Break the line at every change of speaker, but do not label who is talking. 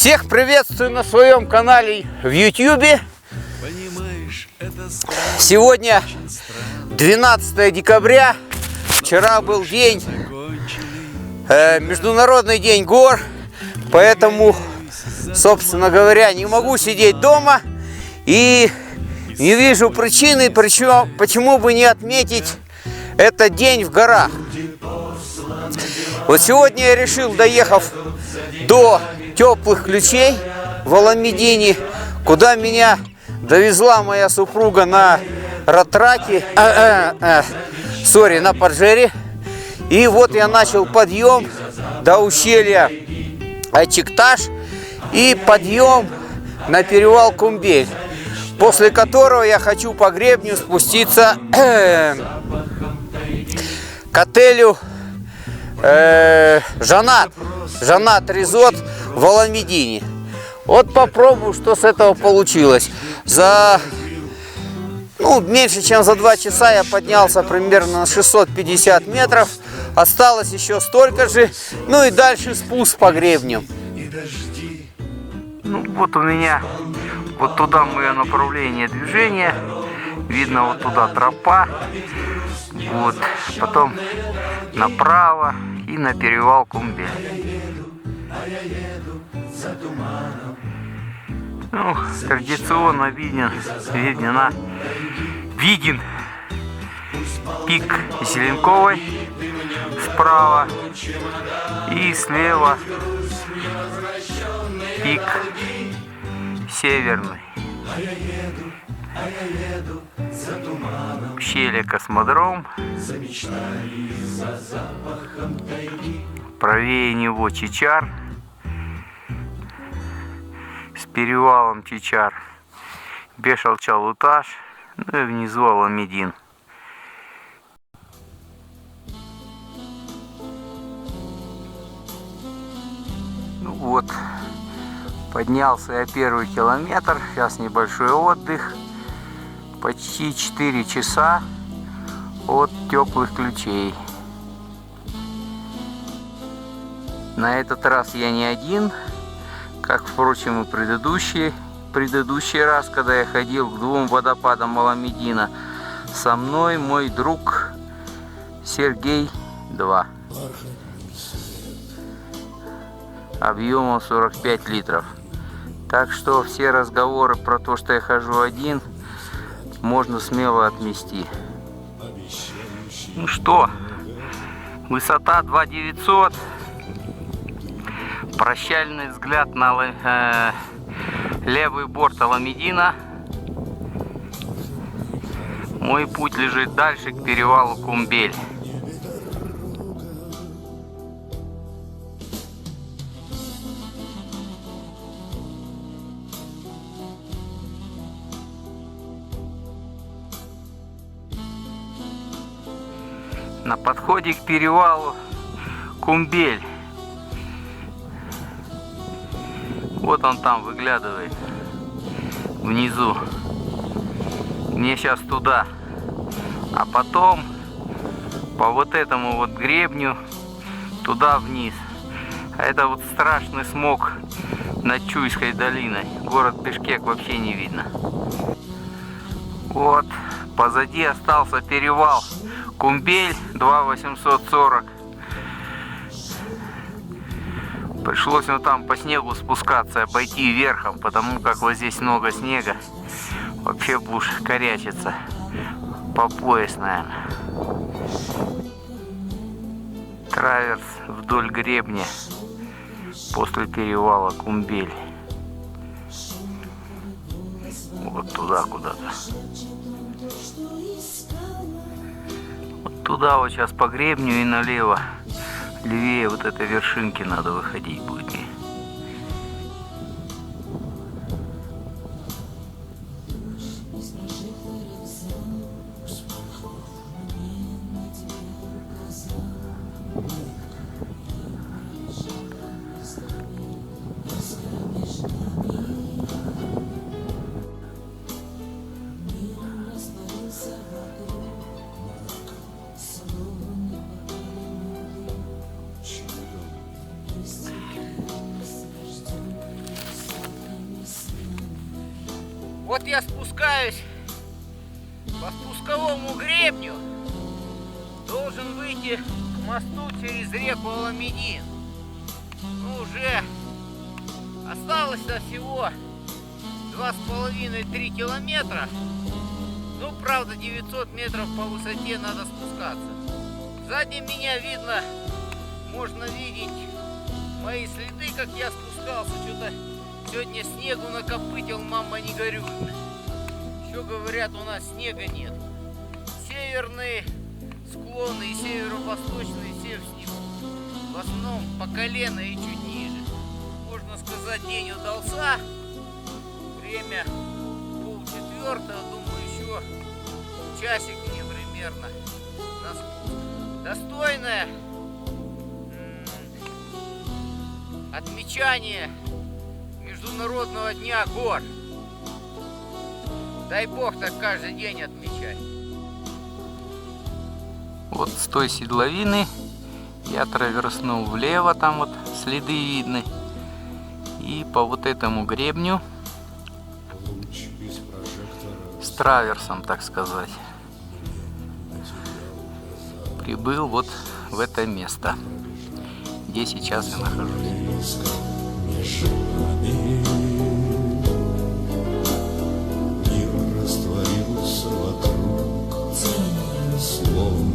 Всех приветствую на своем канале в YouTube. Сегодня 12 декабря. Вчера был день, Международный день гор. Поэтому, собственно говоря, не могу сидеть дома. И не вижу причины, почему бы не отметить этот день в горах. Вот сегодня я решил, доехав до Теплых Ключей в Аламедине, куда меня довезла моя супруга на Ратраке, на Паджере. И вот я начал подъем до ущелья Ачикташ и подъем на перевал Кумбель, после которого я хочу по гребню спуститься к отелю Жанат Резорт в Аламедине. Вот попробую, что с этого получилось. За меньше чем за 2 часа я поднялся примерно на 650 метров. Осталось еще столько же. Ну и дальше спуск по гребню. Вот у меня вот туда мое направление движения. Видно вот туда тропа. Вот. Потом направо и на перевал Кумбель. Традиционно виден пик Зеленковой справа и слева пик Северный. Ущелье Космодром. Правее него Чичар с перевалом Чичар, Бешалчалуташ, ну и внизу Аламедин. Вот, поднялся я первый километр, сейчас небольшой отдых, почти 4 часа от Теплых Ключей. На этот раз я не один, как, впрочем, и предыдущий раз, когда я ходил к 2 водопадам Аламедина. Со мной мой друг Сергей 2. Объемом 45 литров. Так что все разговоры про то, что я хожу один, можно смело отмести. Ну что, высота 2900. Прощальный взгляд на левый борт Аламедина. Мой путь лежит дальше, к перевалу Кумбель. На подходе к перевалу Кумбель. Вот он там выглядывает внизу. Мне сейчас туда. А потом по вот этому вот гребню туда вниз. А это вот страшный смог над Чуйской долиной. Город Бишкек вообще не видно. Вот позади остался перевал Кумбель 2840. Пришлось там по снегу спускаться, обойти верхом, потому как вот здесь много снега. Вообще будешь корячиться по пояс, наверное. Траверс вдоль гребня после перевала Кумбель. Вот туда куда-то. Вот туда вот сейчас по гребню и налево. Левее вот этой вершинки надо выходить будет. Вот я спускаюсь по спусковому гребню. Должен выйти к мосту через реку Аламедин. Ну, уже осталось-то всего 2,5-3 километра. Ну, правда, 900 метров по высоте надо спускаться. Сзади меня видно, можно видеть мои следы, как я спускался. Что-то сегодня снегу накопытил, мама не горюй. Еще говорят, у нас снега нет. Северные склоны и северо-восточные все в снегу. В основном по колено и чуть ниже. Можно сказать, день удался. Время 3:30, думаю, еще часик мне примерно на спуск. Достойное отмечание Международного дня гор. Дай бог так каждый день отмечать. Вот с той седловины я траверснул влево, там вот следы видны. И по вот этому гребню с траверсом, так сказать, прибыл вот в это место, где сейчас я нахожусь.
Мир растворился вокруг, словно